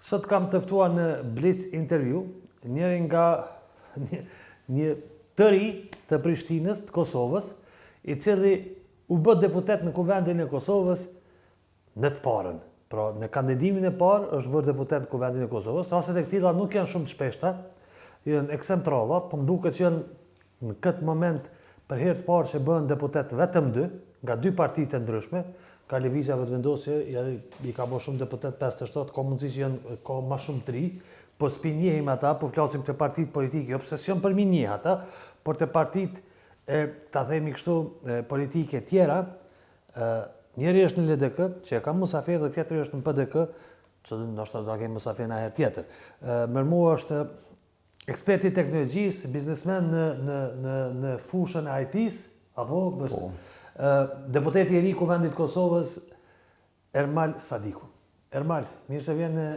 Sot kam të ftuar në Blitz intervju njëri nga një të ri të Prishtinës, të Kosovës, i cili u bë deputet në Kuvendin e Kosovës në të parën. Pra, në kandidimin e parë është bërë deputet në Kuvendin e Kosovës, rastet e këtilla nuk janë shumë të shpeshta, janë eksemtralla, po më duket që janë në këtë moment për herë të parë që bëhen deputet vetëm 2, nga 2 partitë të ndryshme, ka lëvizja vetëvendosje, i ka bërë shumë deputet 57, ka mundësi që ka më shumë 3, po s'pi njehim ata, po flasim të partitë politike, jo pse s'jon për mi njeh ata, por të partitë, ta themi kështu, politike tjera, njëri është në LDK, që e ka musafir dhe tjetëri është në PDK, që ndoshta do ta kemi musafir në herë tjetër. Mërmu është eksperti teknologjisë, biznesmen në fushën e IT-s, apo deputeti i ri i Kuvendit të Kosovës, Ermal Sadiku. Ermal, mirë se vjen në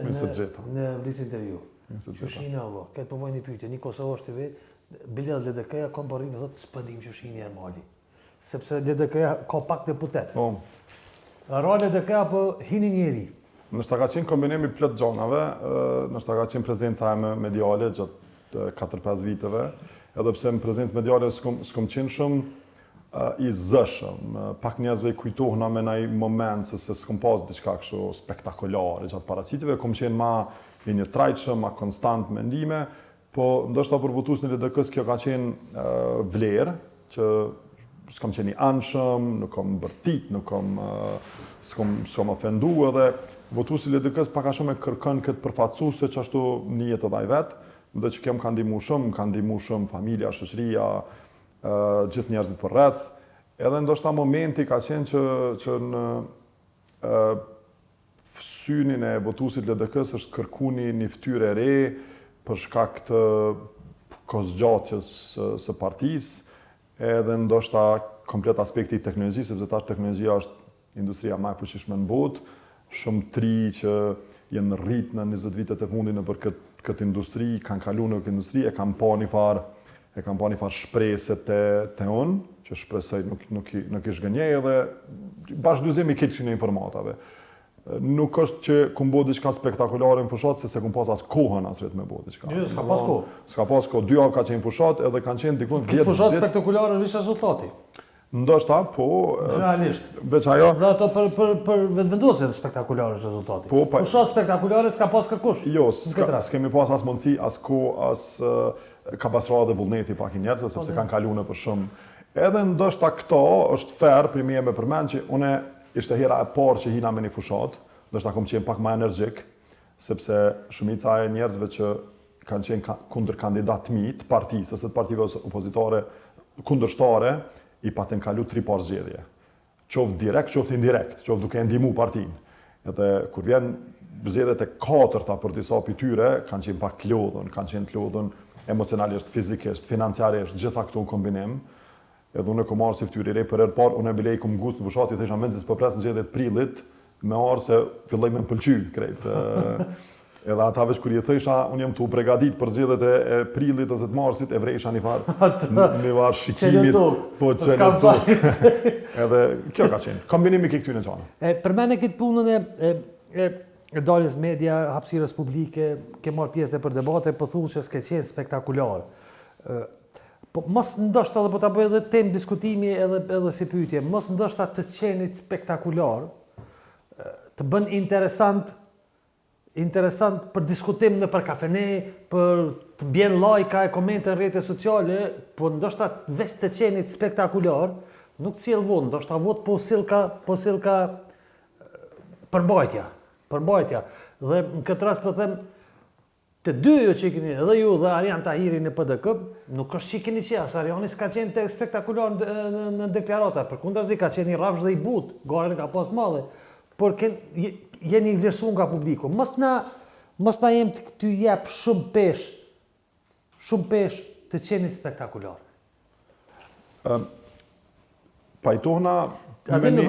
Blitz intervju. Qëshini Allah, këtë përvoj një pyetje, një Kosovë është të vetë, bilet LDK-ja ka përrim dhe të s'pëndim qëshini Ermali. Sepse LDK-ja ka pak deputet. Ra LDK-ja për hini njeri. Nështë ka qenë kombinimi plot gjonave, nështë ka qenë prezenca e mediale gjatë 4-5 viteve, edhe pse në prezencë mediale s'kom qenë shumë i zëshëm. Pak njerëzve i kujtohna me naj moment se s'kom pas diçka kështu spektakolare gjatë paraqitjeve, kom qenë ma i një trajtshëm, ma konstant mendime, po ndoshta për votuesin e LDK-s kjo ka qenë vlerë, që s'kom qenë i anshëm, nuk kom bërtit, s'kom ofendu edhe votuesi i LDK-s pak a shumë e kërkon këtë përfaqësuese që ashtu njihet edhe ai vet, dhe që kjo më ka ndihmu shumë familja, shoqëria, gjithë njerëzit për rreth, edhe ndoshta momenti ka qenë që në synin e votuesit LDK-s është kërkuni një fytyrë e re për shkak të kozgjatjes së partisë, edhe ndoshta komplet aspekti i teknologjisë, sepse tash teknologjia është industria më e fuqishme në botë, shumë tri që janë rrit në 20 vitet e fundit nëpër këtë industri, kanë kaluar në këtë industri, e kanë pa një farë shprese të unë, që shpresoj nuk ish gënjej edhe bashkëdyzimi këtë këtyre informatave. Nuk është që kum bo diçka spektakolare në fushat, se kum pas as kohën as vetë me bo diçka. Jo, s'ka pas kohë. S'ka pas kohë, 2 javë ka qenë fushat edhe kanë qenë dikun 10 ditë. Këtë fushat spektakolare është rezultati. Ndoshta, po... Realisht. Veç ajo... Dhe ato për vetëvendosje spektakolare është rezultati. Fushat spektakolare s'ka pas kërkush. Jo, s'kemi pas as mundësi, as kohë, as kapacitete dhe vullneti pak i njerëzve, sepse kanë kaluar për shumë. Edhe ndoshta këto është fair për me përmend që une ishte hera e parë që hina me një fushat, ndoshta kom qenë pak më energjik, sepse shumica e njerëzve që kanë qenë kundër kandidat të partisë, ose të partive opozitare kundërshtare, i paten kalu 3 parë zgjedhje. Qoftë direkt, qoftë indirekt, qoftë duke ndihmu partinë. Edhe kur vjen zgjedhjet e 4-ta për disa prej tyre, kanë qenë pak të lodhën, kanë qenë të lodhën emocionalisht, fizikisht, financiarisht, gjitha këtu në kombinim. Edhe unë kom marrë si fytyrë i re për herë parë, unë bilej kom gustë në fushat, i thesha mendjes po pres në zgjedhjet prillit, me arë se filloj me m'pëlqy krejt. Edhe ata veç kur i thesha, unë jam tu pregadit për zgjedhjet e prillit ose të marsit, e vrejsha një farë shikimit, po qenë. Edhe kjo ka qenë, kombinimi ke këtyre çana. Përmend këtë punën e daljes media, hapësirës publike, ke marrë pjesë për debate, po thuhet që s'ke qenë spektakular. Po mos ndoshta edhe po ta bëj edhe temë diskutimi edhe si pyetje, mos ndoshta të qenit spektakular, të bën interesant për diskutim në për kafene, për të bjen lajka e komente në rrjetet sociale, po ndoshta veç të qenit spektakular, nuk sjell vonë, ndoshta vot po sill ka përmbajtja. Dhe në këtë rast po them të dy jo që keni, edhe ju dhe Arjan Tahiri në PDK, nuk është që keni që asë Arjani s'ka qenë spektakular në deklarata, përkundazi ka qenë i rrafsh dhe i but, garen ka pas madhe, por jeni i vlerësuar nga publiku. Mos na jem të këty jep shumë pesh të qeni spektakular. Pajtohna me një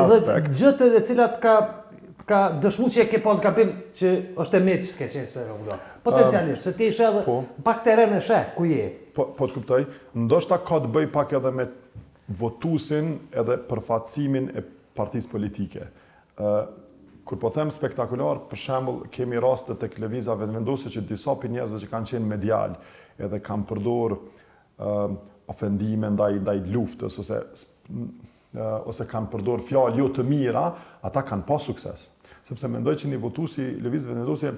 aspekt. Dhe gjëtë e cilat ka dëshmu që e ke pas gabim që është e me që s'ke qenë spektakular. Potencialisht, se ti ishe edhe pak teren e sheh ku je. Po që kuptoj, ndoshta ka të bëj pak edhe me votuesin edhe përfaqësimin e partisë politike. kur po them spektakular, për shembull, kemi raste tek lëvizja vendvendose që disa për njerëzve që kanë qenë medial, edhe kanë përdor ofendime ndaj luftës ose kanë përdor fjalë jo të mira, ata kanë pas sukses. Sepse mendoj që një votuesi lëvizje vendvendose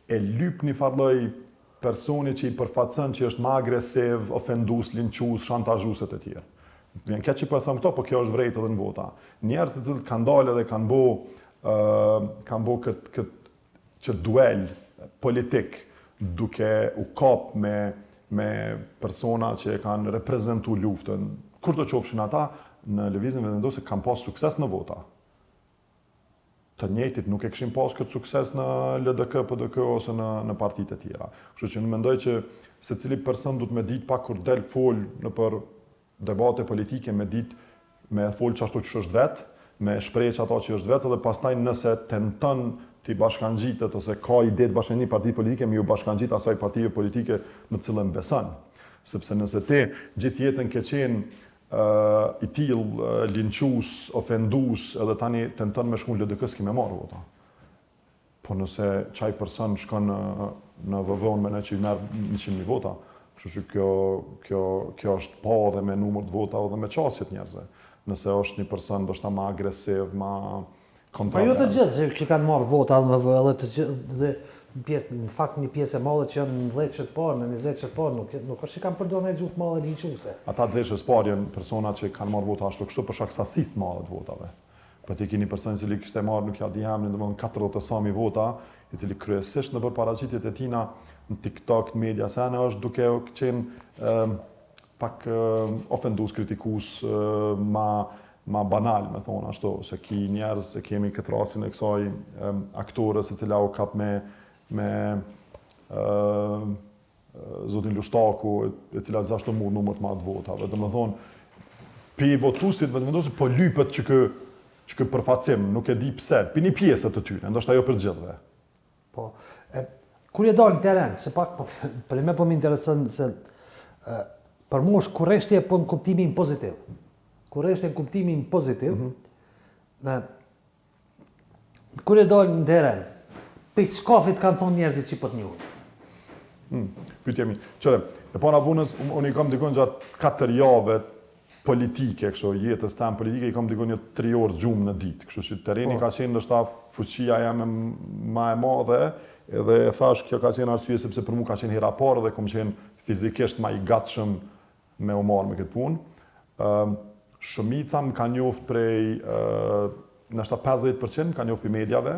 e lyp një farloj personi që i përfaqëson që është më agresiv, ofendues, linçues, shantazhues e të tjerë. Vjen keq që po e them këto, por kjo është vërejtë edhe në vota. Njerëz të cilët kanë dalë dhe kanë bo këtë duel politik duke u kap me persona që kanë reprezentu luftën. Kur të qofshin ata, në lëvizjen vendendose kanë pas sukses në vota. Të njëjtit nuk e kishin pas këtë sukses në LDK, PDK ose në partitë e tjera. Kështu që unë mendoj që secili person duhet me ditë pak kur del fol në për debate politike, me fol çashtu që është vetë, me shpreh ato që është vetë, dhe pastaj nëse tenton t'i bashkangjitet ose ka ide të bashkangjitë një parti politike, me ju bashkangjit asaj partive politike në cilën beson. Sepse nëse ti gjithë jetën ke qenë i tillë linçues, ofendues, edhe tani tenton me shku në LDK s'ki me marrë vota. Po nëse çaj person shkon në VV-n me ne që i merr 100.000 vota, kështu që kjo është pa edhe me numër të vota edhe me qasjet njerëzve. Nëse është një person ndoshta më agresiv, më kontrovers. Po jo të gjithë që kanë marrë vota në VV, edhe të gjithë në fakt një pjesë e madhe që janë në 10 qytet parë, në 20 qytet parë, nuk është që kanë përdorur një gjuhë të madhe linçuese. Ata 10 qytet parë janë persona që kanë marrë vota ashtu kështu për shkak sasisë të madhe të votave. Po ti keni person i cili kishte marrë nuk ja di emrin, domethënë 40 sa mijë vota, i cili kryesisht nëpër paraqitjet e tina në TikTok, në media sana është duke qenë pak ofendues, kritikues, ma banal, me thonë ashtu, se ki njerëz, se kemi këtë rastin e kësaj aktores e cila u kap me zotin Lushtaku, e cila zashtu mu numër të madh votave. Dhe me thonë, pi votuesit vendosit po lypet që kë përfacim, nuk e di pse, pi një pjesë të tyre, ndoshta jo për gjithëve. Po, kur je dalë në teren, se pak, për me po më interesën se për mu është kurreshtje po në kuptimin pozitiv. Kurreshtje në kuptimin pozitiv, kur je dalë në teren, për shkafit kanë thonë njerëzit që po të njohin. Pyetja mi. Qëre, e para punës, unë i kam dikon gjatë 4 jave politike, kështu, jetës tam politike, i kam dikon një 3 orë gjumë në ditë. Kështu që tereni ka qenë ndoshta fuqia jam ma e madhe, edhe e thash kjo ka qenë arsye sepse për mua ka qenë hera parë dhe kam qenë fizikisht ma i gatshëm me u marrë me këtë punë. Shumica më ka njoft prej nështë 50% më ka njoft për medjave,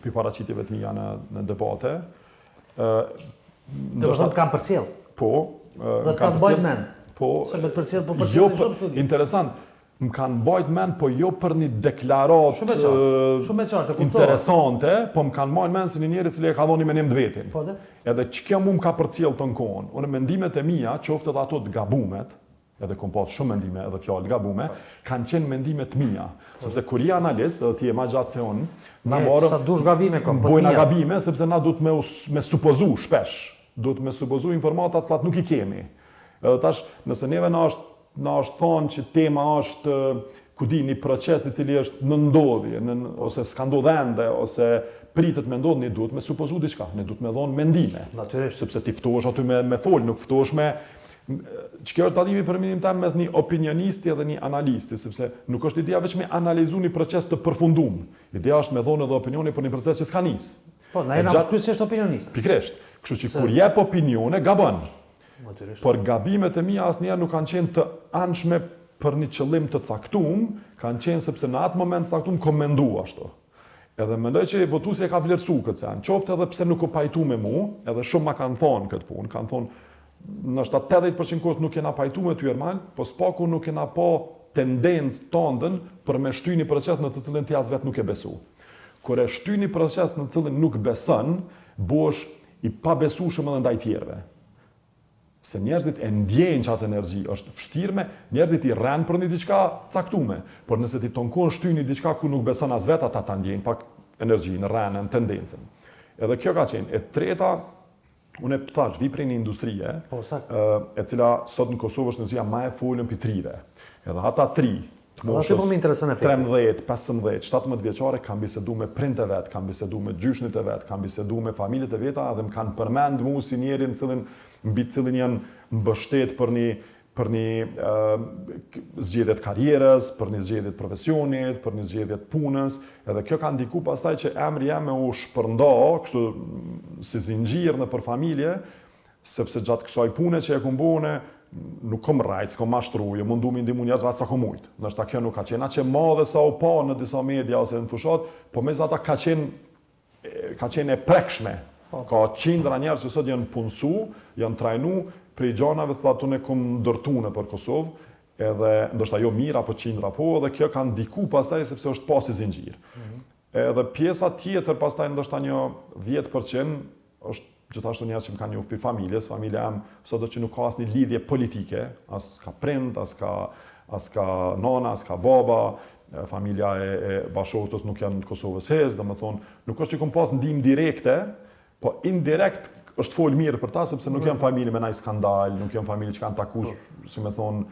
për paraqitjeve të mija në debate. Dhe më thonë të kam përcjell? Po. Dhe të kam bajt men? Po. Se me të përcjell, po përcjell në shumë studi? Interesant. Më kanë bajt men, po jo për një deklarat interesante, po më kanë bajt men se një njeri cili e ka dhoni menim të vetin. Edhe që kjo mu më ka përcjell të në kohën. Unë mendimet e mija, qoftë edhe ato të gabumet, edhe kom pas shumë mendime edhe fjallë gabume, kanë qenë mendime të mija. Sepse kur i analist, edhe ti e ma gjatë se unë, na marëm, bojna gabime, sepse na duhet me supozu shpesh. Duhet me supozu informatat cilat nuk i kemi. Edhe tash, nëse neve na është thonë që tema është, ku di, një proces i cili është në ndodhje, ose s'ka ndodhë ende, ose pritet me ndodhë, ne duhet me supozu diçka, ne duhet me dhonë mendime. Natyrisht. Sepse ti ftohesh aty me fol, nuk ftohesh me që kjo është dalimi për mendim tim mes një opinionisti edhe një analisti, sepse nuk është ideja vetëm me analizu një proces të përfundum. Ideja është me dhonë edhe opinioni për një proces që s'ka nis. Po, na jena kryesisht opinionist. Pikërisht. Kështu që kur jep opinione, gabon. Por gabimet e mia asnjëherë nuk kanë qenë të anshme për një qëllim të caktuar, kanë qenë sepse në atë moment caktuar komendua ashtu. Edhe mendoj që votuesi e ka vlerësuar këtë sen. Qoftë edhe pse nuk u pajtu me mua, edhe shumë ma kanë thonë këtë punë, kanë thonë nështë 80% kohës nuk kena pajtu me ty Ermal, po s'paku nuk kena po tendencë tëndën për me shty një proces në të cilin ti as vetë nuk e besu. Kur e shty një proces në të cilin nuk beson, bosh i pabesueshëm edhe ndaj tjerëve. Se njerëzit e ndjejnë që atë energji është vështirme, njerëzit i rrenë për një diçka caktume, por nëse ti tonkon shty një diçka ku nuk beson as vetë, ata ta ndjejnë pak energjinë, rrenën, tendencën. Edhe kjo ka qenë. E treta, unë e thash, vi prej një industrie, e cila sot në Kosovë është nëzija ma e folën për trive. Edhe ata tri, të moshës Aty po më intereson efekti. 13, 15, 17 vjeçare kam bisedu me prindët e vet, kam bisedu me gjyshnit e vet, kam bisedu me familjet e veta dhe më kanë përmend mua si njerin mbi cilin janë mbështet për një zgjedhje të karrierës, për një zgjedhje të profesionit, për një zgjedhje të punës, edhe kjo ka ndikuar pastaj që emri jam u shpërndo kështu si zinxhir nëpër familje, sepse gjatë kësaj pune që e kam bënë nuk kom rajt, s'kom mashtru, jo mundu mi ndihmu njerëzve sa kom mujt. Ndoshta kjo nuk ka qenë aq e madhe sa u pa në disa media ose në fushat, po mes ata ka qenë e prekshme. Ka qindra njerëz që sot janë punësu, janë trajnu prej gjanave thotë unë kom ndërtu nëpër Kosovë, edhe ndoshta jo mirë apo qindra po, dhe kjo ka ndiku pastaj sepse është pasi zinxhir. Edhe pjesa tjetër pastaj ndoshta një 10% është gjithashtu njerëz që më kanë njohur pi familjes, familja jam sot që nuk ka asnjë lidhje politike, as ka prind, as ka nona, as ka baba, familja e bashortës nuk janë në Kosovës hez, domethënë nuk është që kam pas ndihmë direkte, po indirekt është fol mirë për ta sepse nuk janë familje me ndaj skandal, nuk janë familje që kanë takuar, si më thon,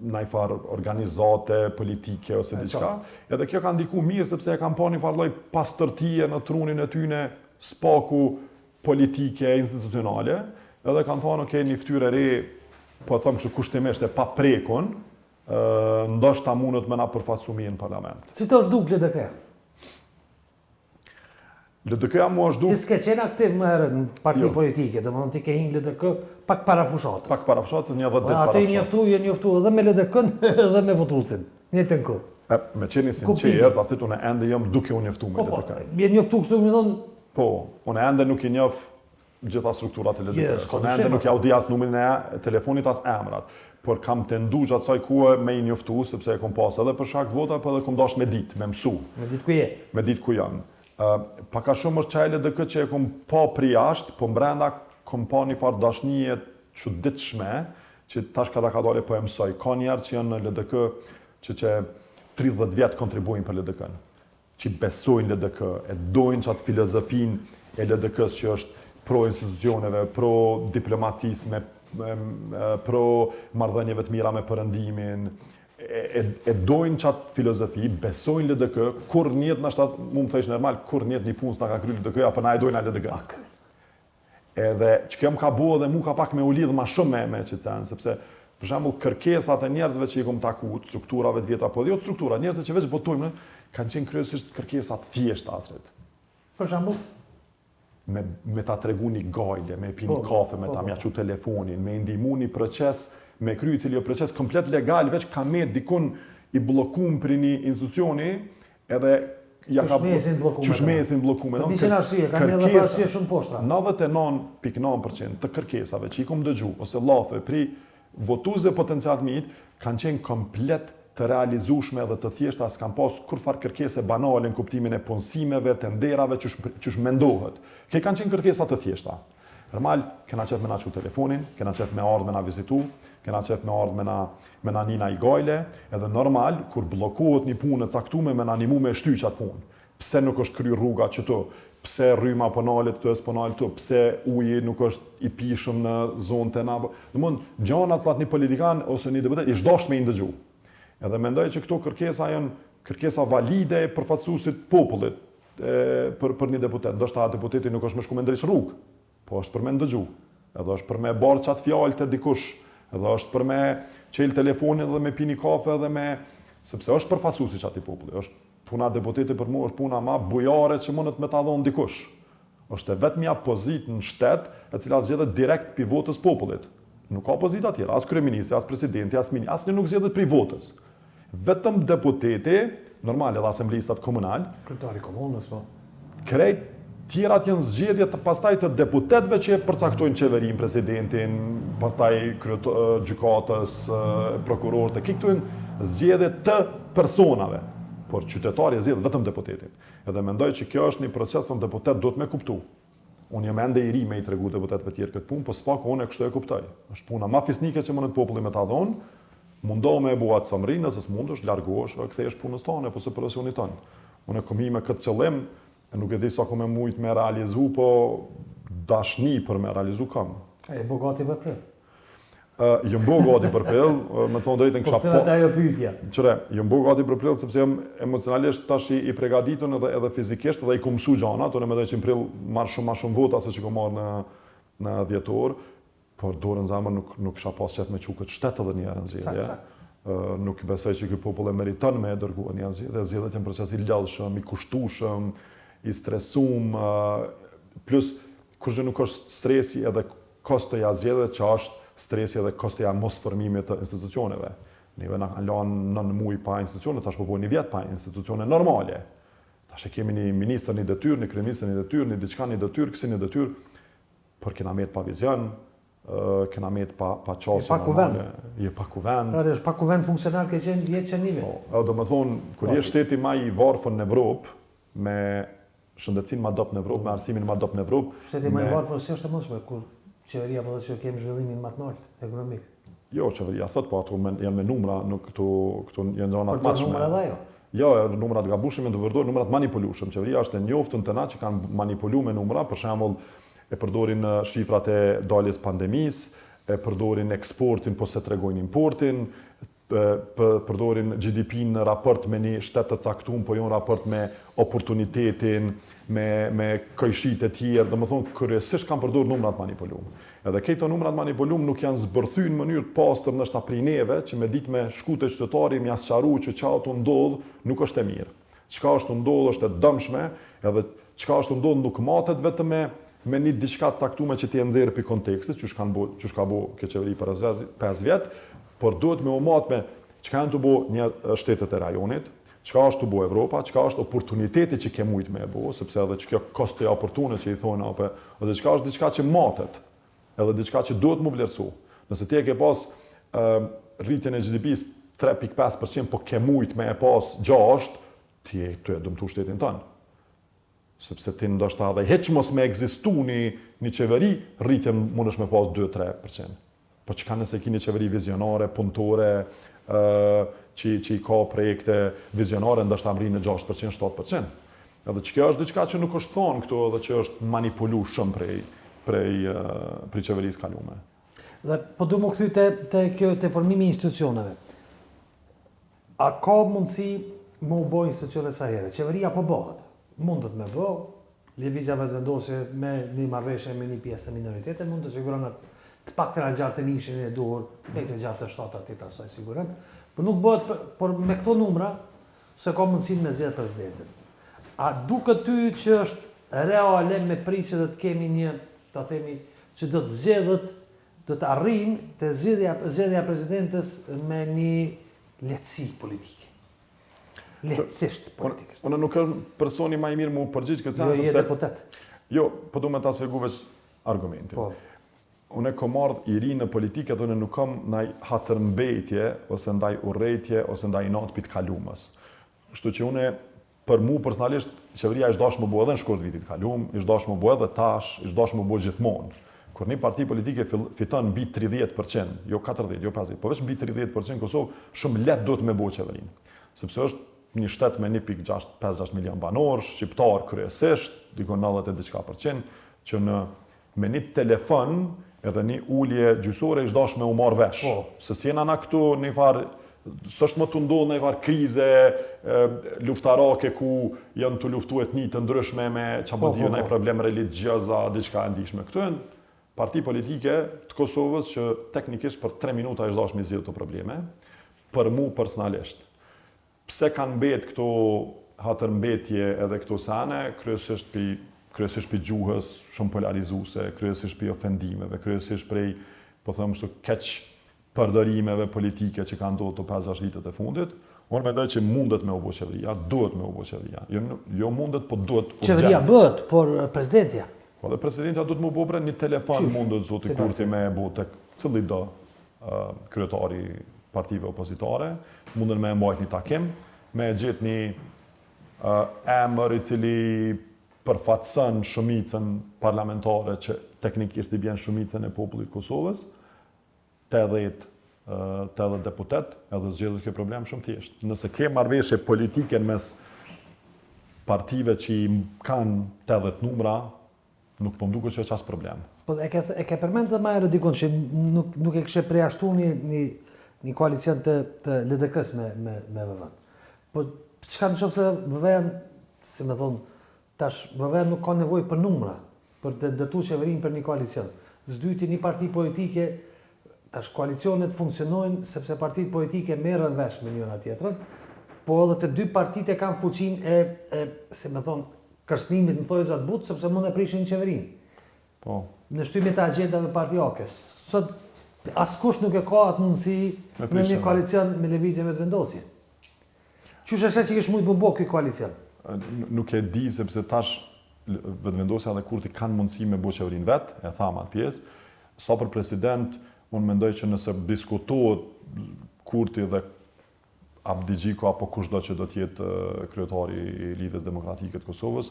ndaj farë organizate politike ose diçka. Edhe kjo ka ndikuar mirë sepse e kanë pa një farë lloj pastërtie në trunin e tyne spaku politike institucionale, edhe kanë thonë, okej, një fytyrë e re, po them kështu kushtimisht e paprekun, ndoshta mundet me na përfaqësu mirë në parlament. Si të është duk LDK? LDK-ja mua është duk... Ti s'ke qenë aktiv më herët në parti politike, domethënë ti ke hingë LDK pak para fushatës. Pak para fushatës, një 10 ditë para fushatës. fushatës. Atë njoftu edhe me LDK-n edhe me votuesin. Njëjtën kohë. Me qenë sinqert, pasi unë ende jam duke u njoftuar me LDK. Je njoftu kështu më thon. Po, unë ende nuk i njoh gjitha strukturat e LDK. Unë ende nuk ja u di as numrin e telefonit as emrat. Por kam tendu gjatë saj kohë me i njoftu sepse e kam pas edhe për shkak vota, po edhe kam dash me ditë, me mësu. Me ditë ku je? Me ditë ku jam. Paka shumë është çaj LDK që e kam pa pri jashtë, po brenda kam pa një farë dashnie çuditshme që tash ka dalë po e mësoj. Ka njerëz që janë në LDK që 30 vjet kontribuojnë për LDK-n. Që besojnë LDK, e dojnë çat filozofinë e LDK-s që është pro institucioneve, pro diplomacisë, pro marrëdhënieve të mira me perëndimin, e dojnë qatë filozofi, besojnë LDK, kur njët në shtatë, mu më thejsh normal, kur njët një punë s'na ka kry LDK, apo na e dojnë a LDK. Edhe që kjo më ka bo dhe mu ka pak me u lidhë ma shumë me qëtësen, sepse për shembull kërkesat e njerëzve që i kom takut, strukturave të vjetra, po dhe jo të struktura, njerëzve që veç votojmë, kanë qenë kryesisht kërkesat thjeshta asret. Për shembull? Me ta tregu një gajle, me pi një kafe, me ta mjaqu telefonin, me ndihmu një proces, me kry cili proces komplet legal, veç ka me dikun i blokum për një institucioni, edhe ja ka qëshmesin blokume. Të nishin arsye, ka një dhe arsye shumë poshtra. 99.9% të kërkesave që i kom dëgju, ose lafe pri votuesve potencial të mit, kanë qenë komplet të realizueshme dhe të thjeshta, s'kan pas kur farë kërkese banale në kuptimin e punësimeve, tenderave, ç'është mendohet. Këto kanë qenë kërkesa të thjeshta. Normal, kena qef me na qu telefonin, kena qef me ardhë me na vizitu, kena qef me ardhë me na nina i gajle, edhe normal, kur blokohet një punë e caktume, me na animu me shty qatë punë. Pse nuk është kry rruga qëto? Pse rryma po nalet të s'po nalet të? Pse uji nuk është i pishëm në zonë të na? Domthon, gjana të një politikan ose një deputet, i shdosh me i ndëgju. Edhe mendoj që këto kërkesa janë kërkesa valide e përfaqësuesit popullit për një deputet. Ndoshta deputeti nuk është më shku me ndriç rrugë, po është për me ndëgju. Edhe është për me barë qatë fjalë të dikush, edhe është për me qel telefonin dhe me pi një kafe dhe me... Sepse është përfaqësuesi qatë i popullit. Është puna deputeti për mua është puna ma bujare që mundet me ta dhonë dikush. Është vetmja pozitë në shtet e cila zgjedhet direkt pi votës popullit. Nuk ka pozita tjera, as kryeministri, as presidenti, as ministri, asnjë nuk zgjedhet prej votës. Vetëm deputeti, normal edhe asemblistat komunal, kryetari i komunës, po. Krejt tjerat janë zgjedhje të pastaj të deputetëve që përcaktojnë qeverinë, presidentin, pastaj gjykatës, prokurorët, këto janë zgjedhje të personave, por qytetari zgjedh vetëm deputetin. Edhe mendoj që kjo është një proces që deputet duhet me kuptu. Unë jam ende i ri me i tregu deputetëve tjerë këtë punë, po s'pak unë e kështu e kuptoj. Është puna ma fisnike që mundet populli me ta dhonë, mundohu me e bua të somrinë, nëse s'mundesh, largohesh, kthehesh punës tonë apo së profesionit tonë. Unë e kom me këtë qëllim, nuk e di sa kom e mujt me realizu, po dashni për me realizu kam. E bogati për prit? Jëm bo gati për prill, me thonë drejtën Po këtë ajo pyetja. Qëre, jëm bo gati për prill sepse jam emocionalisht tash i përgatitur edhe fizikisht edhe i kom mësu gjana, unë mendoj që në prill marr shumë më shumë vota se që kom marrë në dhjetor, por dorën në zemër nuk kisha pas qef me çu këtë shtet edhe një herë në zgjedhje. Nuk besoj që ky popull e meriton me dërguar një zgjedhje, zgjedhjet janë proces i lodhshëm, i kushtueshëm, i stresum, plus kur gjë nuk është stresi edhe kostoja e zgjedhjeve që është stresi edhe kostoja mos formimit të institucioneve. Neve na kanë lënë 9 muaj pa institucione, tash po bëhen 1 vjet pa institucione normale. Tash e kemi një ministër, një detyrë, një kryeministër, një detyrë, një diçka, një detyrë, kësi një detyrë, por kena met pa vizion, kena met pa çështje normale. Je pa kuvend. Pra është pa kuvend funksionar që qenë 10 çanive. Po, do të thonë, kur je shteti më i varfër në Evropë, me shëndetësinë më dop në Evropë, me arsimin më dop në Evropë. Shteti më i varfër si është e mundshme kur qeveria po thotë që kemi zhvillimin më të lartë ekonomik. Jo, qeveria thot, po ato janë me numra, nuk këtu janë dhëna të mashme. Numra edhe ajo. Jo, numrat gabueshëm të përdor, numrat manipulueshëm. Qeveria është e njoftën të na që kanë manipuluar me numra, për shembull, e përdorin shifrat e daljes pandemisë, e përdorin eksportin po se tregojnë importin, përdorin GDP-n në raport me një shtet të caktuar, po jo në raport me oportunitetin, me këjshit e tjerë, dhe më thonë, kryesisht kanë përdorur numrat manipulum. Edhe këto numrat manipulum nuk janë zbërthy në mënyrë të pastër ndoshta prej neve, që me ditë me shku te qytetari, me sqaru që çfarë të ndodh, nuk është e mirë. Çka është ndodh është e dëmshme, edhe çka është ndodh nuk matet vetëm me një diçka të caktuar që ti e nxjerr pi kontekstit, çush ka bu kjo qeveri për 5 vjet, por duhet me u mat me çka janë të bu një shtetet e rajonit, çka është të bu Evropa, çka është oportuniteti që ke mujt me e bu, sepse edhe që kjo kostoja oportune që i thonë apo edhe çka është diçka që matet, edhe diçka që duhet mu vlerësu. Nëse ti e ke pas rritjen e GDP-s 3.5%, po ke mujt me e pas 6%, ti e dëmtu shtetin tënë. Sepse ti ndoshta edhe heq mos me ekzistu një qeveri, rritjen mund është me pas 2-3%. Po çka nëse ki një qeveri vizionare, punëtore, që i ka projekte vizionare, ndoshta mrinë në 6%, 7%. Edhe që kjo është diçka që nuk është thonë këtu edhe që është manipulu shumë prej qeverisë kalume. Dhe po du më këthy te formimi i institucioneve. A ka mundësi më u bo institucione sa herë? Qeveria po bëhet. Mundet me bë, lëvizja vetëvendosje me një marrëveshje me një pjesë të minoritete, mund të siguron të paktën gjatë të nishin e duhur, me të gjatë të 7-8 asaj siguron. Por nuk bëhet, por me këto numra se ka mundësinë me zgjedh presidentin. A duket ty që është reale me pritje të kemi një, ta themi, që do të zgjedhët, do të arrijmë të zgjedhja e presidentes me një lehtësi politike. Lehtësisht politikisht. Unë nuk kam personi më i mirë më përgjigj këtë sepse je deputet. Jo, po du me ta sfegu veç argumentin. Po. Unë kam ardhur i ri në politikë dhe unë nuk kam ndaj hatërmbetje ose ndaj urrëtie ose ndaj natpit kalumës. Kështu që unë për mua personalisht qeveria është dashur më bëu edhe në shkurt vitit kalum, është dashur më bëu edhe tash, është dashur më bëu gjithmonë. Kur një parti politike fiton mbi 30%, jo 40, jo 50, po vetëm mbi 30% Kosovë, shumë lehtë duhet me bëu qeverinë. Sepse është një shtet me 1.56 milion banor, shqiptar kryesisht, dikon 90 e diçka %, që me një telefon edhe një ulje gjysore është dashur me u marr vesh. Se si jena na këtu në farë, s'është më të ndodhë në farë krize luftarake ku janë të luftu etni të ndryshme me çabodiju në problem religjioza, diçka e ndihshme. Këtu janë parti politike të Kosovës që teknikisht për 3 minuta është dashur me zgjidhë këto probleme, për mua personalisht. Pse kanë mbet këto hatërmbetje edhe këto sane, kryesisht për gjuhës shumë polarizuese, kryesisht për ofendimeve, kryesisht prej, po them kështu, keq përdorimeve politike që kanë ndodhur të 5-6 vitet e fundit. Unë mendoj që mundet me u bë qeveria, duhet me u bë qeveria. Jo mundet, po duhet. Qeveria bëhet, por presidentja. Po dhe presidentja duhet me u bë për një telefon mundet zoti Kurti me bu tek cili do kryetari partive opozitare, mundën me mbajt një takim, me gjetë një emër i cili përfatëson shumicën parlamentare që teknikisht i bjen shumicën e popullit Kosovës, 80 deputet, edhe zgjedhët kjo problem shumë thjesht. Nëse ke marrëveshje politike mes partive që i kanë 80 numra, nuk po mduket që është as problem. Po e ke përmend edhe më herët dikun që nuk e kishe përjashtuar një koalicion të LDK-s me VV-n. Po çka nëse VV-n, si më thon, tash VV-n nuk ka nevojë për numra për të ndërtuar qeverinë për një koalicion. S'dyti një parti politike, tash koalicionet funksionojnë sepse partitë politike merren vesh me njëra tjetrën, po edhe të dy partitë kanë fuqinë si më thon, kërcënimit në thojza të butë sepse mund të prishin qeverinë. Po. Në shtypje të agjendave partijake. Sot askush nuk e ka atë mundësi në një koalicion me lëvizje me vendosje. Qysh është që kish mujt më bë ky koalicion? Nuk e di sepse tash vendosja dhe Kurti kanë mundësi me bë qeverinë vet, e tham atë pjesë. Sa për president, unë mendoj që nëse diskutohet Kurti dhe Abdi Gjiko apo kushdo që do të jetë kryetari i Lidhjes Demokratike të Kosovës,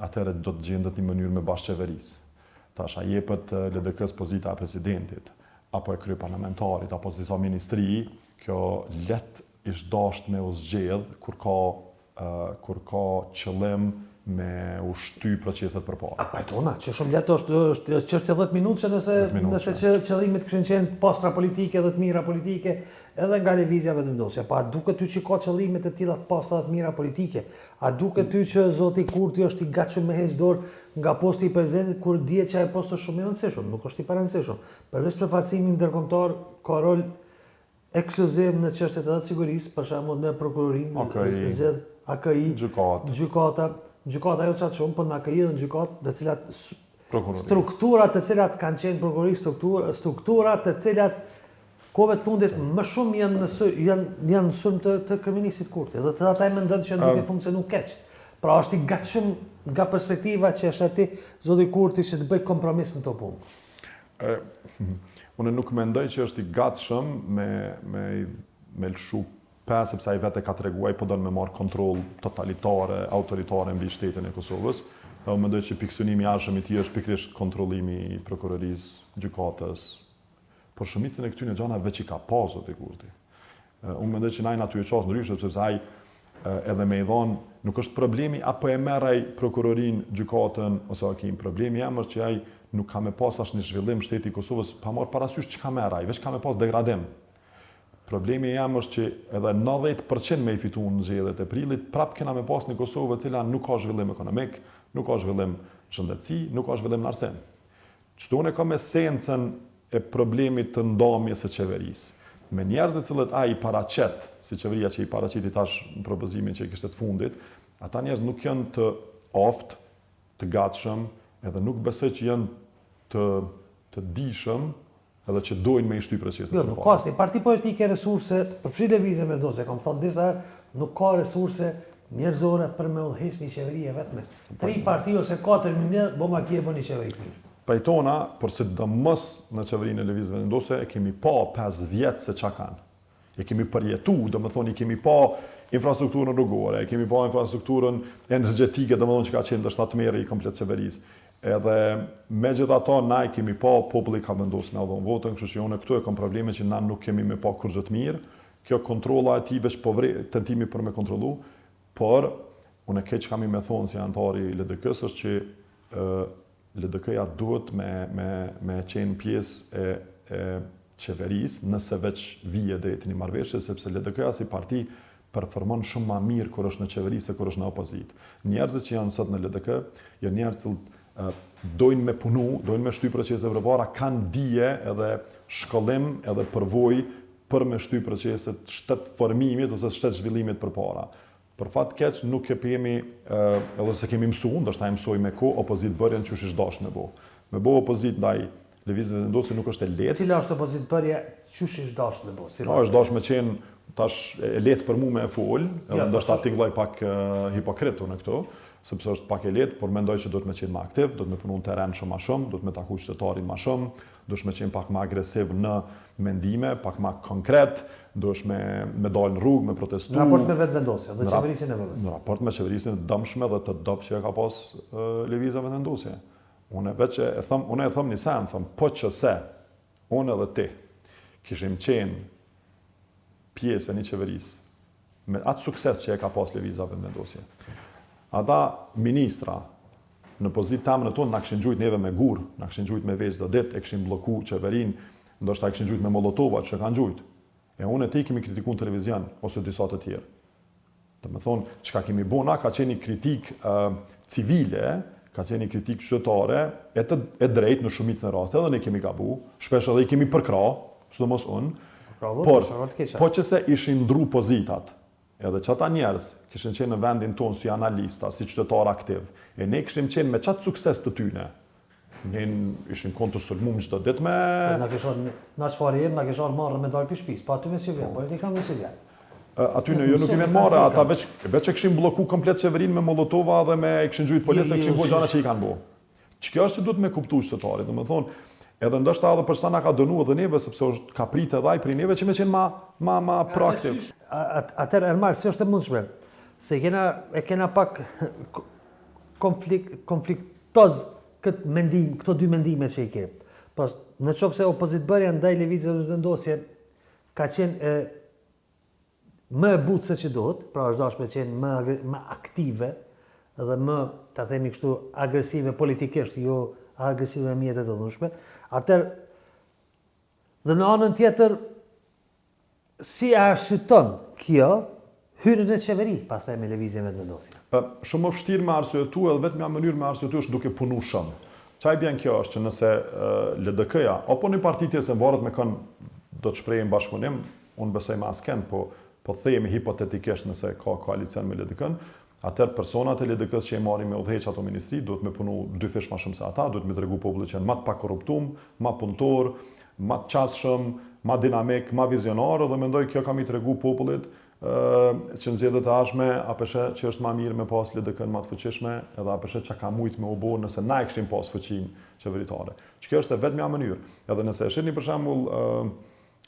atëherë do të gjendet një mënyrë me bashkëqeverisë. Tash a jepet LDK-s pozita e presidentit, apo e kryeparlamentarit, apo si sa ministri, kjo let ish dasht me u zgjedh kur ka qëllim me u shty proceset përpara. A pajtona, që shumë letë është çështje 10 minutë nëse që qëllimet kishin qenë pastra politike dhe të mira politike, edhe nga lëvizja vendosja. Pa a duket ty që ka qëllime të tilla të pastra dhe të mira politike? A duket ty që zoti Kurti është i gatshëm me heq dorë nga posti i presidentit kur dihet që ai post është shumë i rëndësishëm, nuk është i parëndësishëm. Përveç përfaqësimit ndërkombëtar ka rol ekskluziv në çështjet e sigurisë, për shembull në prokurorinë, AKI, gjykata jo qatë shumë, për në AKI dhe në gjykatë dhe cilat strukturat të cilat kanë qenë prokurori, strukturat të cilat kove të fundit më shumë janë në sulm të kryeministit Kurti, dhe të ata e mendojnë që nuk e funksionu keq. Pra është i gatshëm nga perspektiva që është ati zoti Kurti që të bëj kompromis në të punë. Unë nuk mendoj që është i gatshëm me lëshu sepse ai vetë ka treguar po don me marr kontroll totalitare, autoritare mbi shtetin e Kosovës. Unë mendoj që pikësynimi i jashtëm i tij është pikërisht kontrollimi i prokurorisë, gjykatës, por shumicën e këtyre gjanave veç i ka pas zoti Kurti. Unë mendoj që ai naty e ços ndryshe sepse ai edhe me i dhon nuk është problemi apo e merr ai prokurorinë, gjykatën ose AKI. Problemi jam është që ai nuk ka me pas as një zhvillim shteti i Kosovës pa marr parasysh çka merr ai, veç ka me pas degradim. Problemi jam është që edhe 90% me i fitu në zgjedhjet e prillit, prap kena me pas një Kosovë e cila nuk ka zhvillim ekonomik, nuk ka zhvillim shëndetësi, nuk ka zhvillim në arsim. Çdo unë kam esencën e problemit të ndamjes së qeverisë. Me njerëzit cilët ai paraqet, si qeveria që i paraqiti tash në propozimin që i kishte të fundit, ata njerëz nuk janë të oftë, të gatshëm, edhe nuk besoj që janë të dijshëm edhe që dojnë me i shty proceset. Jo, nuk ka asnjë parti politike resurse, përfshi lëvizje vendosje, kam thënë disa herë, nuk ka resurse njerëzore për me udhëheq një qeveri e vetme. 3 parti ose 4 mijë bëma kje bën një qeveri. Pajtona, por sidomos në qeverinë e lëvizjeve vendosje e kemi pa 5 vjet se çka kanë. E kemi përjetu, domethënë i kemi pa infrastrukturën rrugore, e kemi pa infrastrukturën energjetike, domethënë që ka qenë ndoshta të merri i komplet qeverisë. Edhe me gjitha ta, na i kemi pa, populli ka vendosur me dhënë votën, kështu që unë këtu e kam probleme që na nuk kemi me pa kur gjë të mirë. Kjo kontrolla e tij veç po tentimi për me kontrollu, por unë keq kam i me thonë si antari i LDK-s është që LDK-ja duhet me qenë pjesë e qeverisë nëse veç vije drejt një marrëveshje, sepse LDK-ja si parti performon shumë më mirë kur është në qeveri se kur është në opozitë. Njerëzit që janë sot në LDK janë njerëz që dojnë me punu, dojnë me shty procese përpara, kanë dije edhe shkollim edhe përvojë për me shty proceset shtet formimit ose shtet zhvillimit përpara. Për fat keq nuk e kemi edhe se kemi mësuar, ndoshta e mësoj me kohë opozit bërjen çush ish dash me bo. Me bo opozit ndaj lëvizjeve vendosje nuk është e lehtë. Cila është opozit bërja çush ish dash me bo? Është dash me qenë tash e lehtë për mua me fol, edhe ndoshta tingëlloj pak hipokritu në këto. Sepse është pak e lehtë, por mendoj që duhet me qenë më aktiv, duhet me punu në teren shumë më shumë, duhet me taku qytetarin më shumë, duhet me qenë pak më agresiv në mendime, pak më konkret, duhet me dalë në rrugë, me protestu. Në raport me vetë vendosja dhe qeverisin e VV-s. Në raport me qeverisin e dëmshme dhe të dopë që e ka pas lëvizjeve vendosje. Unë e them një sen, po që se, unë edhe ti, kishim qenë pjesë e një qeveris, me atë sukses që e ka pas lëvizjeve vendosje. Ata ministra në pozitë tamë në tonë, na kishin gjujt neve me gur, na kishin gjujt me vezë do ditë, e kishin bloku qeverin, ndoshta e kishin gjujt me molotova që kanë gjujt. E unë e ti kemi kritikun televizion, ose disa të tjerë. Të me thonë, çka kemi bona, ka qenë kritik civile, ka qenë kritik qytetare, e drejt në shumicën e raste, edhe ne kemi gabu, shpesh edhe i kemi përkra, sidomos unë, po që se ishin ndru pozitat, edhe që ata njerëz kishin qenë në vendin tonë si analista, si qytetar aktiv, e ne kishim qenë me qatë sukses të tyne. Ne ishim konë të sulmum çdo ditë me... Na çfarë jemi, na kishon marrë me dalë për shtëpisë, pa aty me si vjen, politika me si vjen. Aty në jo nuk kemi marrë, ata veç e kishin bloku komplet qeverinë me molotova dhe me kishin gjujt policë, kishin bërë gjëra që i kanë bërë. Kjo është që duhet me kuptu qytetarit, domethënë, edhe ndoshta edhe për sa na ka dënuar edhe neve sepse është ka pritë edhe ai prej neve që me qenë ma proaktiv. Atëherë Ermal, si është e mundshme? Se kena pak konfliktoz këto dy mendime që i ke. Po në qoftë se opozitbërja ndaj lëvizjes vendosje ka qenë më e butë se që duhet, pra është dashme qenë më aktive dhe më, ta themi kështu, agresive politikisht, jo agresive me mjetet e dhunshme. Atëherë, dhe në anën tjetër, si arsyton kjo hyrjen e qeveri pastaj me lëvizjen e vendosjes? Shumë më vështirë me arsyetu edhe vetëm në mënyrë me arsyetu është duke punu shumë. Çaj bjen kjo është që nëse LDK-ja apo një parti tjetër se varet me kënd do të shprehim bashkëpunim, unë besoj me asken, po themi hipotetikisht nëse ka koalicion me LDK-n, atëherë personat e LDK-s që e marrin me udhëheq ato ministri duhet me punu 2 fish më shumë se ata, duhet me tregu popullit që janë më të pakorruptum, më punëtor, më të qasshëm, më dinamik, më vizionar, dhe mendoj kjo kam i tregu popullit që në zgjedhjet e ardhshme apeshe që është më mirë me pas LDK-n më të fuqishme, edhe apeshe që ka mujt me u bë nëse na e kishim pas fuqinë qeveritare. Kjo është vetëm një mënyrë. Edhe nëse e shihni për shembull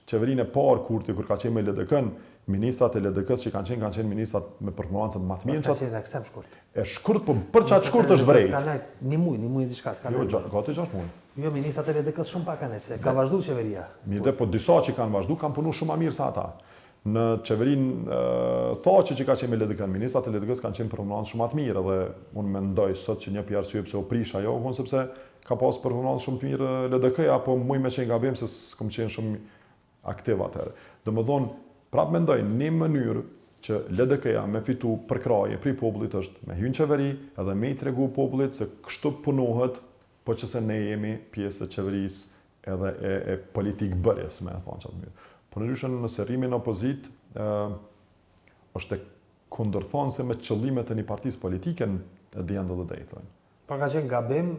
qeverinë e parë Kurti kur ka qenë me LDK-n, ministrat e LDK-s që kanë qenë ministrat me performanca më të mira. Ka qenë ekstrem shkurt. E shkurt, po për çat shkurt është vrejt. Ka një muj diçka s'ka. Jo, gati 6 muaj. Jo, ministrat e LDK-s shumë pak kanë se ka vazhduar qeveria. Mirë, po disa që kanë vazhduar kanë punuar shumë më mirë se ata. Në qeverinë thoqe që ka qenë me LDK-n, ministrat e LDK-s kanë qenë performancë shumë të mirë dhe unë mendoj sot që një pjesë arsye pse u prish ajo, sepse ka pas performancë shumë të mirë LDK-ja, apo muj me qenë gabim se s'kam qenë shumë aktiv atëherë. Domethënë, prapë mendoj një mënyrë që LDK-ja me fitu përkraje pri popullit është me hyrë në qeveri edhe me i tregu popullit se kështu punohet, po që se ne jemi pjesë e qeverisë edhe e politikë bërjes, me e thonë qatë mirë. Por në ndryshën nëse rrimi në opozit, është e kundërthonëse me qëllimet e një partisë politike at the end of the day, thonë. Pra ka qenë gabim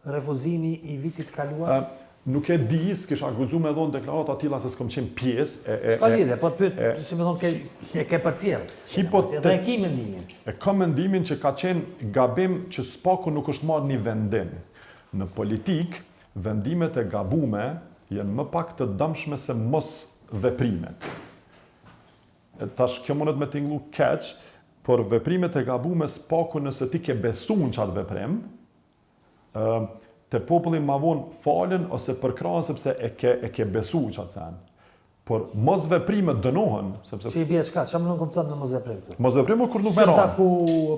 refuzimi i vitit kaluar? Nuk e di, s'kisha guxuar me dhënë deklarat atilla se s'kam qenë pjesë S'ka lidhje, po të pyet, si më thonë, ke përcjell. Edhe e ki mendimin. E kam mendimin që ka qenë gabim që s'paku nuk është marrë një vendim. Në politik, vendimet e gabume janë më pak të dëmshme se mos veprimet. Tash kjo mundet me tinglu keq, por veprimet e gabume s'paku nëse ti ke besu në qatë veprim, te populli ma vonë falen ose përkrahen sepse e ke besu qatë sen. Por mos veprimet dënohen, sepse... Që i bje shka, që më nuk kupton në mos veprim këtu? Mos veprimet kur nuk me ranë. Ku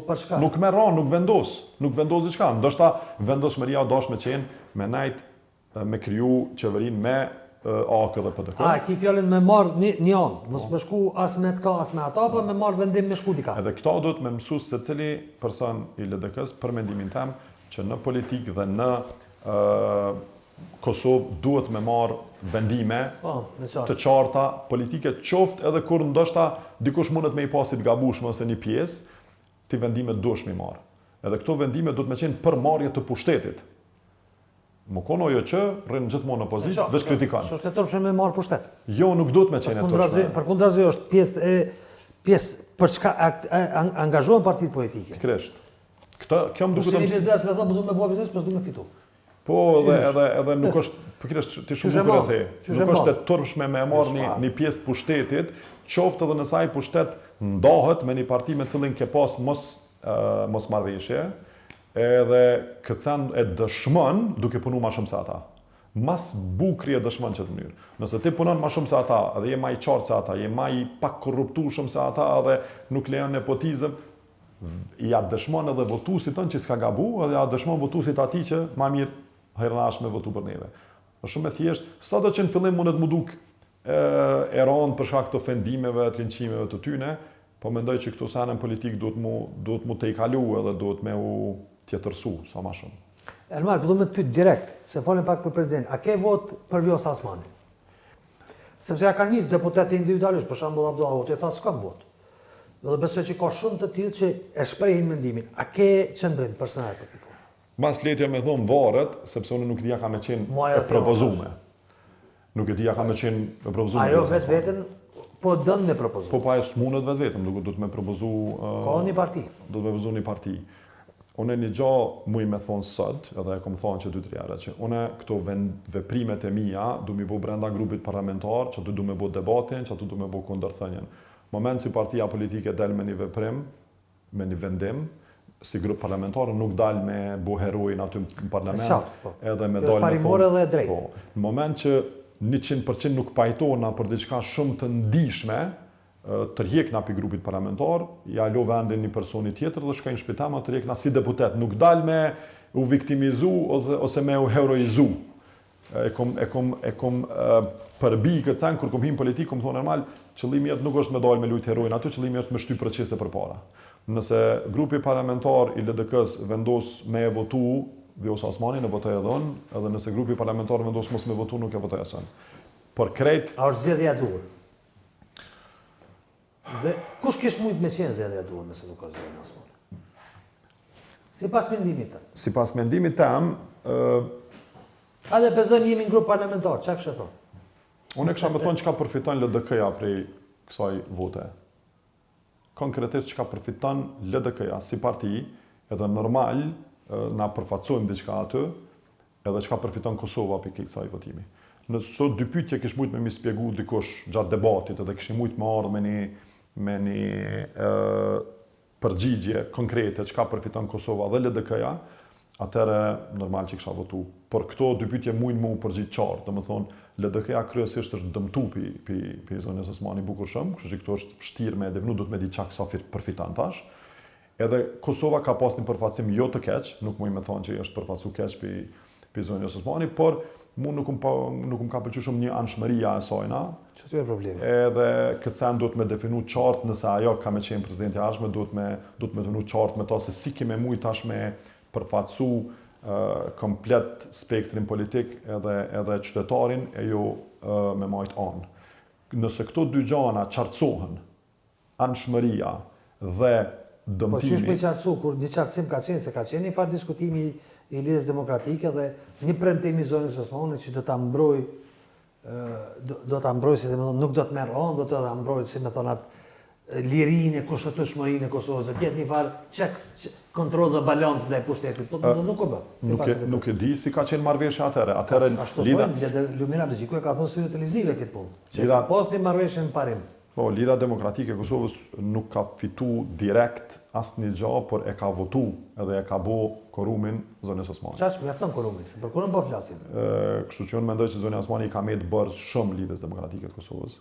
për shka? Nuk me ranë, nuk vendos diçka. Ndoshta vendosmëria dash me qenë, me najt, me kriju qeverin me AK dhe PDK. Ki fjallin me marrë një anë, mos me shku as me këta, as me ata, po me marrë vendim me shku dika. Edhe këta do të me mësu se cili person i LDK-s për mendimin tem që në politikë dhe në Kosovë duhet me marrë vendime të qarta politike, qoftë edhe kur ndoshta dikush mundet me i pasit gabushme ose një pjesë, ti vendime duhesh me marrë. Edhe këto vendime duhet me qenë për marrje të pushtetit. Më kono jo që rrinë gjithmonë në opozitë, veç kritikan. Që është të tërpshme me marrë pushtet? Jo, nuk duhet me qenë e tërpshme. Për kundrazi është pjesë për çka angazhohen partitë politike. Kresht. Kjo më duket... Si një biznes me thonë, me bua biznes, për du me fitu. Po, edhe nuk është, përkresht, ti shumë bukur e the, nuk është e tërpshme me marrë një pjesë pushtetit, qoftë edhe nësaj pushtet ndahet me një parti me cilin ke pas mos marrëveshje, edhe këtësen e dëshmën duke punu ma shumë se ata. Mas bukri e dëshmën që të mënyrë. Nëse ti punon ma shumë se ata, edhe je ma i qartë se ata, je ma i pak korruptueshëm se ata, edhe nuk lejon nepotizëm, ja dëshmon edhe votuesit tonë që s'ka gabu, edhe ja dëshmon votuesit atij që më mirë hajrënash me votu për neve. Është shumë e thjeshtë, sado që në fillim mundet më duk e rënd për shkak të ofendimeve, të linçimeve të tyne, po mendoj që këto sanën politik duhet mu të i kalu edhe duhet me u tjetërsu, sa ma shumë. Ermal, përdo me të pyet direkt, se folim pak për prezident, a ke vot për Vjosa Osmani? Sepse ja kanë njësë deputet individualisht, për shembull Abdullah Hoxha thas s'kam vot. Dhe besoj që ka shumë të tillë që e shprehin mendimin. A ke qëndrim personal për këtë? Mas letja me thonë varet, sepse unë nuk dija ka me qenë e propozume. Nuk e dija ka me qenë e propozume. Ajo vetë po dënë me propozume. Po ajo s'munët vetë vetëm, do të me propozu... Ka një parti. Do të me propozu një parti. Unë një gjo muj me thonë sot, edhe e kom thonë që 2-3 herë, që unë këto veprimet e mija du mi bo brenda grupit parlamentar, që du me bo debatin, që du me bo kundërthënjen. Moment që partia politike del me një veprim, me një vendim, si grup parlamentar nuk dal me bo herojin aty në parlament, edhe me dal me thonë. Në moment që 100% nuk pajtona për diçka shumë të ndishme, tërhjekna për grupit parlamentar, ja lo vendin një personi tjetër dhe shkajnë shpitama tërhjekna si deputet. Nuk dal me u viktimizu ose me u heroizu. E kom përbi këtë sen, kur kom him politik, kom thonë normal, qëllimi jetë nuk është me dal me lujt herojin aty, qëllimi është me shty procese për para. Nëse grupi parlamentar i LDK-s vendos me e votu Vjosa Osmani, në votoj edhe unë, edhe nëse grupi parlamentar vendos mos me votu, nuk e votoj asën. Por krejt... A është zgjedhja dur? Dhe kush kish mujt me qenë zgjedhja dur nëse nuk është zgjedhja Osmani? Sipas mendimit tëm. Sipas mendimit tëm, a dhe pezën jemi në grup parlamentar, çka kështë e thonë? Unë e kësha me thonë çka përfiton LDK-ja prej kësaj vote. Konkretisht çka përfiton LDK-ja si parti, edhe normal na përfaqësojmë diçka aty, edhe çka përfiton Kosova për kësaj votimi. Në sot dy pyetje kish mujt me mi spjegu dikush gjatë debatit, edhe kishim mujt me ardhë me një përgjigje konkrete çka përfiton Kosova dhe LDK-ja, atëherë normal që kisha votu. Por këto dy pyetje mujnë më u përgjigj qartë, domethënë LDK-ja kryesisht është dëmtu pi zonës Osmani Bukurshëm, kështu që këto është vështirë me devnu, duhet me di çka sa përfiton tash. Edhe Kosova ka pas një përfaqësim jo të keq, nuk muj me thonë që është përfaqësu keq pi zonës Osmani, por mu nuk më ka pëlqyer shumë një anshmëria e sajna. Çfarë është problemi? Edhe këtë sen duhet me definu qartë nëse ajo ka me qenë presidenti Arshme, duhet me definu qartë me ta se si kime mujt tash me përfaqësu komplet spektrin politik edhe qytetarin e jo me majt anë. Nëse këto dy gjana qartësohen, anshmëria dhe dëmtimi... Po qysh me qartësu, kur një qartësim ka qenë, se ka qenë një farë diskutimi i lidhjes demokratike dhe një premtimi i zonës Osmanit që do ta mbroj, si të më thonë, nuk do të merr anë, do të ta mbroj, si më thonë, atë lirinë e kushtetueshmërinë e Kosovës, do të jetë një farë çek kontroll dhe balans ndaj pushtetit, po nuk o bë. Nuk e di si ka qenë marrëveshja atëherë. Ashtu thonë, Lumina Dëgjiku e ka thënë syri televizive këtë punë. Që ka pas një marrëveshje në parim. Po, Lidha Demokratike e Kosovës nuk ka fitu direkt asnjë gjë, por e ka votu edhe e ka bo korumin zonës Osmani. Çfarë mjafton korumi? Se për korum po flasim. Kështu që unë mendoj që zona Osmani ka marrë bërë shumë Lidhës Demokratike të Kosovës,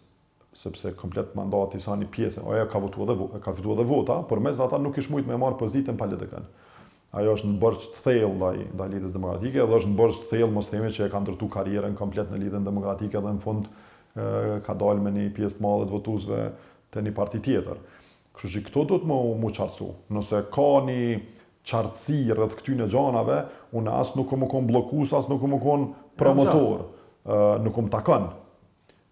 sepse komplet mandati sa një pjesë, ajo ka fituar edhe vota, por mes ata nuk ish mujt me marrë pozitën pa LDK-n. Ajo është në borxh të thellë ndaj Lidhës Demokratike, dhe është në borxh të thellë mos themi që e ka ndërtuar karrierën komplet në Lidhën Demokratike dhe në fund ka dalë me një pjesë të madhe të votuesve te një parti tjetër. Kështu që këto duhet mu qartësu. Nëse ka një qartësi rreth këtyre gjanave, unë as nuk më kon bllokues, as nuk më kon promotor, nuk më takon.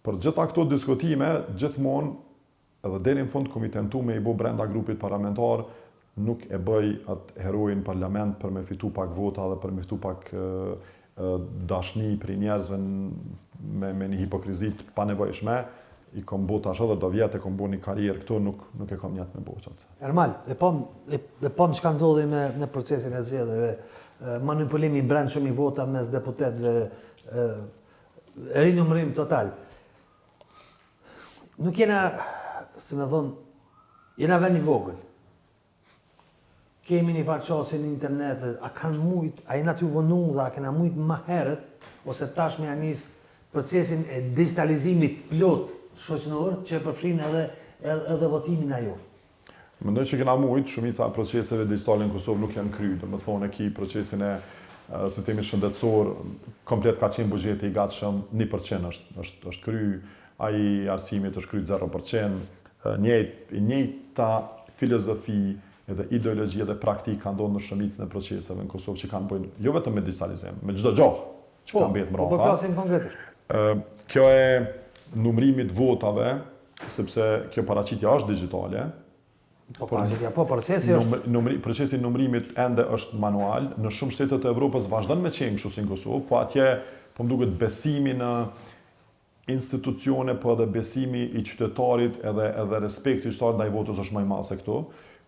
Për gjitha këto diskutime, gjithmonë, edhe deri në fund komi tentu me i bo brenda grupit parlamentar, nuk e bëj atë herojin parlament për me fitu pak vota dhe për me fitu pak dashni për njerëzve me një hipokrizit pa nevojshme. I kom bo tash edhe do vjetë, e kom bo një karierë këtu, nuk e kom jetë me bo qatë. Ermal, e pom që ka ndodhi në procesin e zgjedhjeve, manipulimi brendshëm i vota mes deputetëve, rinumërim total. Nuk jena, si me thonë, jena vend i vogël. Kemi një farë qasje në internet, a jena t'ju vënu dhe a kena mujt ma herët, ose tash me janis procesin e digitalizimit plot shoqënor që përfshin edhe votimin ajo. Mendoj që kena mujt, shumica proceseve digjitale në Kosovë nuk janë kry, do më thonë ki procesin e sistemit shëndetësor, komplet ka qenë buxheti i gatshëm, 1% është kry, ai arsimit është kry 0%, njëjta filozofi edhe ideologji edhe praktikë ka ndodhur në shumicën e proceseve në Kosovë që kanë bëjnë, jo vetëm me digitalizim, me çdo gjë që ka mbetë mbrapa. Po flasim konkretisht. Kjo e numrimit votave, sepse kjo paraqitja është digjitale. Procesi është... Procesi numrimit ende është manual, në shumë shtetet e Evropës vazhdon me qenë kështu si në Kosovë, po atje po më duket besimi në institucione, po edhe besimi i qytetarit edhe respekti i qytetarit ndaj votës është më i madh se këtu.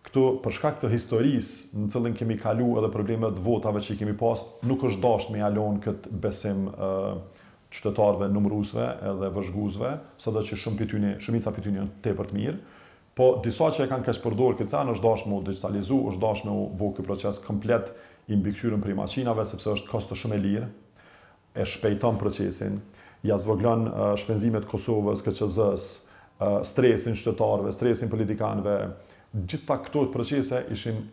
Këtu për shkak të historisë në cilën kemi kalu edhe problemet votave që i kemi pas, nuk është dashur me jalon këtë besim qytetarëve numëruesve edhe vëzhguesve, sadaqë shumica prej tyre janë tepër të mirë. Po disa që e kanë kaq përdorur këtë sen është dashur me digitalizu, është dashur me bëu ky proces komplet i mbikëqyrën prej makinave sepse është kosto shumë e lirë, e shpejton procesin, ja zvoglon shpenzimet Kosovës, KQZ-s, stresin qytetarëve, stresin politikanëve. Gjitha këto procese ishin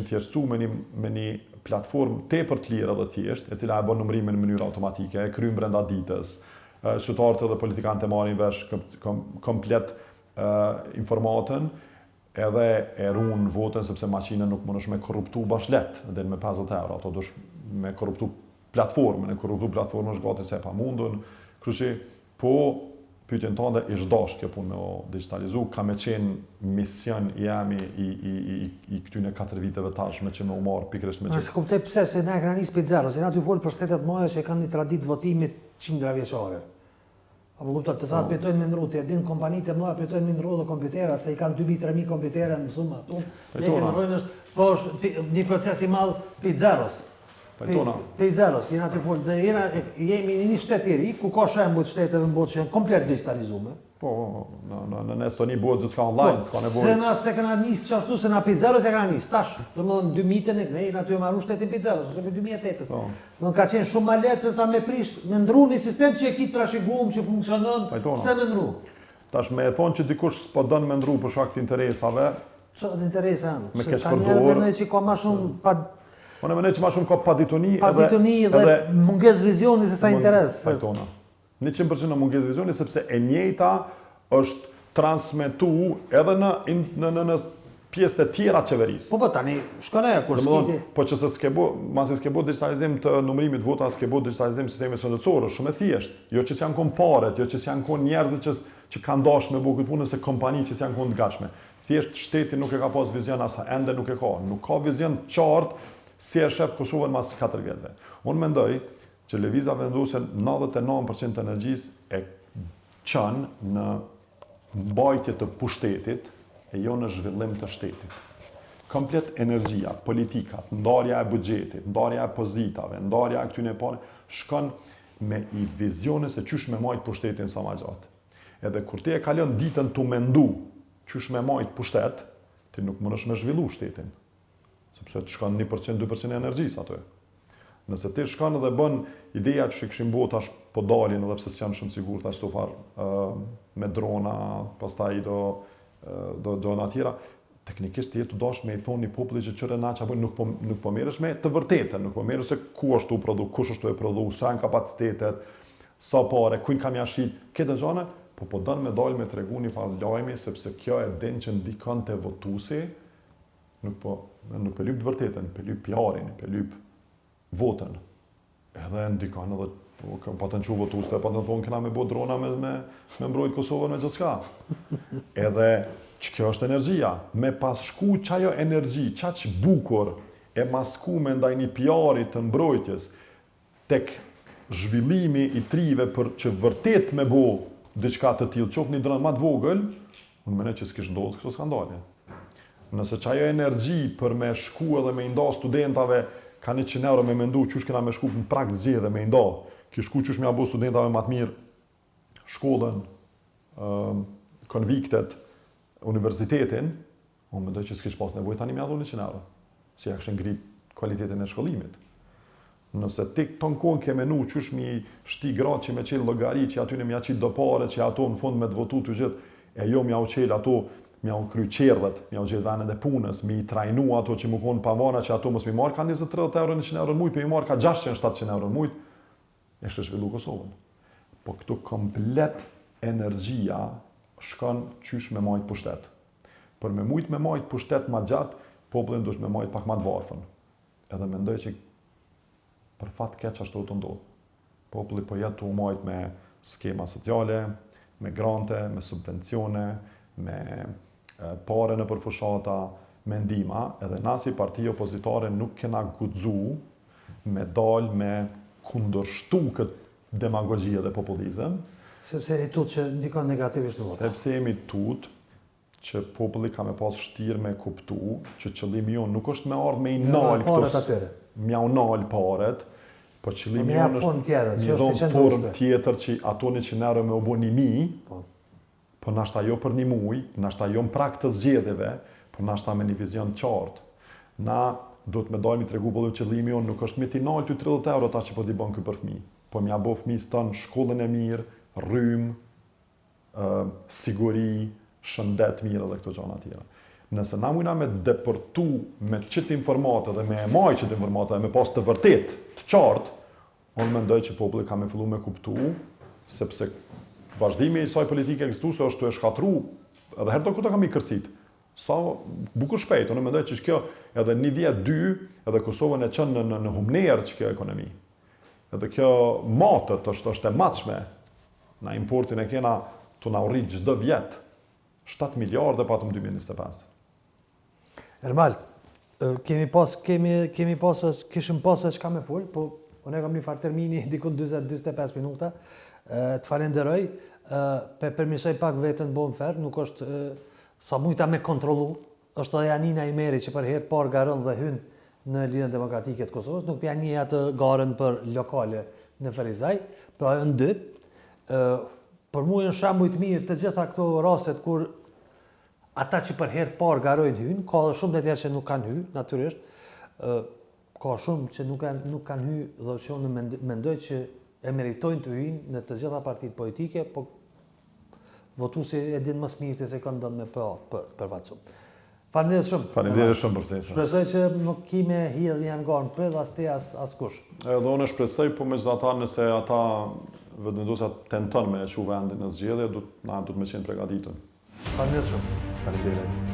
thjeshtësuar me një platformë tepër të lirë edhe thjesht, e cila e bën numrimin në mënyrë automatike, e kryen brenda ditës. Qytetarët edhe politikanët e marrin vesh komplet informatën edhe e ruan votën sepse maqina nuk mundesh me korruptu bashlet, edhe me 50 euro, ato dush me korruptu platformën, është gati se pa mundun. Kështu që po pyetjen tënde është dash kjo punë me digitalizu, ka me qenë mision jemi i këtyne 4 viteve tashme që me u marr pikërisht me çfarë. Kuptoj pse se na ekranis për zero, se na ty fol për shtetet mëdha që kanë një traditë votimi 100 vjeçare. Apo kuptoj të sa pjetojnë me ndrru, e din kompanitë e mëdha pjetojnë me ndrru dhe kompjutera, se i kanë 2000-3000 kompjutere në mësumë atu. Ne kemi rrojnë po është një proces i madh për zeros. Për zeros, jena të folë, dhe jemi një shtet i ri, ku ka shembull shtete në botë që janë komplet digitalizuar. Po, në Estoni bëhet gjithçka online, s'ka nevojë. Se kanë nis çashtu se na për zeros e kanë nis. Tash, domethënë 2000-ën ne aty marrë shtetin për zeros, ose për 2008-s. Domethënë ka qenë shumë më lehtë se sa me prish, me ndru një sistem që e ki trashëguar që funksionon, pse me ndru. Tash me e thonë që dikush s'po don me ndru për shkak të interesave. Çfarë interese janë? Me keq përdorur. Ne që ka më shumë Unë mendoj që më shumë ka paditoni dhe mungesë vizioni se sa interes. Pajtona. 100% në mungesë vizioni sepse e njëjta është transmetuar edhe në pjesë të tjera të qeverisë. Po tani shkon ajo kur skiti. Po që s'ke bë digitalizim të numrimit vota, s'ke bë digitalizim të sistemit shëndetësor, shumë e thjeshtë. Jo që s'janë kon paret, jo që s'janë kon njerëzit që kanë dashur me bëu këtë punë se kompani që s'janë kon të gatshme. Thjesht shteti nuk e ka pas vizion as ende nuk e ka. Nuk ka vizion të qartë si e shef Kosovën mas 4 vjetëve. Unë mendoj që lëvizja vendose 99% të energjisë e çon në mbajtje të pushtetit e jo në zhvillim të shtetit. Komplet energjia, politikat, ndarja e buxhetit, ndarja e pozitave, ndarja e këtyre parë shkon me i vizione se çysh me majt pushtetin sa më gjatë. Edhe kur ti e kalon ditën tu mendu çysh me majt pushtet, ti nuk mundesh me zhvillu shtetin. Sepse të shkon 1%, 2% e energjisë aty. Nëse ti shkon edhe bën ideja që kishim bëu tash po dalin edhe pse s'janë shumë sigurt ashtu fare me drona, pastaj do në tjera, teknikisht ti të dash me i thoni popullit që çore na çapo nuk po merresh me të vërtetën, nuk po merresh se ku është u prodhu, kush është u prodhu, sa janë kapacitetet, sa parë, ku kanë jashit, këtë gjëra, po don me dalë me tregu një farë lajmi sepse kjo e din që ndikon te votuesi. Nuk po lyp të vërtetën, po lyp PR-in, po lyp votën. Edhe ndikon edhe po të nçu votuesve, po të thonë kena me bë drona me mbrojt Kosovën me gjithçka. Edhe kjo është energjia, me pas shku çajo energji, çaq bukur e maskuar ndaj një PR-i të mbrojtjes tek zhvillimi i trive për që vërtet me bë diçka të tillë, qoftë një dronë më të vogël, unë mendoj që s'kish ndodhur këto skandale. Nëse çajo energji për me shku edhe me nda studentave ka 100 euro me mendu qysh kena me shku në prag të zgjedhje me nda, ki shku qysh me abu studentave më të mirë shkollën, konviktet, universitetin, unë mendoj që s'kish pas nevojë tani me adhu 100 euro, si ja kështë ngrit kualitetin e shkollimit. Nëse ti ton kohën ke menu qysh mi shti gratë që me qelë llogari, që aty në mja qitë do pare, që ato në fund me të votu të gjithë, e jo mja u qelë ato mja u kry qerdhet, mja u gjithë vendet e punës, mi trajnu ato që më konë pavana që ato mos mi marë ka 20-30 euro, 100 euro në mujtë, për mi marë ka 600-700 euro në mujtë, e shtë zhvillu Kosovën. Po këtu komplet energjia shkon qysh me majtë pushtet. Për me mujtë me majtë pushtet ma gjatë, popullin dush me majtë pak ma të varfën. Edhe mendoj që për fat keq ashtu të ndodhë. Populli po jetë të majtë me skema sociale, me grante, me subvencione, me pare në përfushata, me ndima, edhe na si parti opozitare nuk kena guxu me dalë me kundërshtu këtë demagogjia dhe populizëm. Sepse jeni tut që ndikon negativisht në votë. Sepse jemi tut që populli ka me pas shtirë me kuptu që qëllimi jonë nuk është me ardhë me i nalë mja u nalë paret, po qëllimi jonë është një formë tjetër që ato 100 euro me u bo 1000, po nashta jo për një muj, nashta jo në prak të zgjedhjeve, po nashta me një vizion qartë. Na do të me dojmë i tregu pëllu qëllimi jonë nuk është me t'i nalë të 30 euro ta që po t'i bon këj për fmi, po mja bo fmi stën shkollën e mirë, rrymë, siguri, shëndet mirë dhe këto gjona tjera. Nëse na mujna me depërtu me qëtë informatë dhe me maj qëtë informatë dhe me pas të vërtet, të qartë, unë mendoj që populli ka me fillu me kuptu, sepse vazhdimi i saj politike ekzistuese është të e shkatru, edhe herë të kuta kam i kërsit. Sa bukur shpejt, unë mendoj që kjo edhe 1 vjet 2, edhe Kosovën e qënë në humnerë që kjo ekonomi. Edhe kjo matët është e matshme, na importin e kena të na urrit çdo vjet 7 miliardë patëm 2025. Ermal, kishim pas çka me fol, po unë kam një farë termini dikun 20-25 minuta. Të falenderoj, permisoj pak vetën bom ferë, nuk është sa mujta me kontrolu, është edhe Janina Imeri që për herë parë garën dhe hynë në Lidhjen Demokratike të Kosovës, nuk pja një atë garën për lokale në Ferizaj, për ajo në dy. Për mu e në shambujt mirë të gjitha këto rastet kur ata që për herë parë garojnë hynë, ka dhe shumë të tjerë që nuk kanë hy, natyrisht, ka shumë që nuk kanë hy dhe që unë mendoj që e meritojnë të hyjnë në të gjitha partitë politike, po votuesi e din më së miri se kanë dhënë me përfaqësum. Faleminderit shumë. Faleminderit shumë për këtë. Shpresoj që nuk kime hidh janë garën për as te as kush. Edhe unë shpresoj, po megjithatë nëse ata vendosja tenton me çu vendin në zgjedhje, na duhet me qenë përgatitur. Faleminderit shumë. Faleminderit.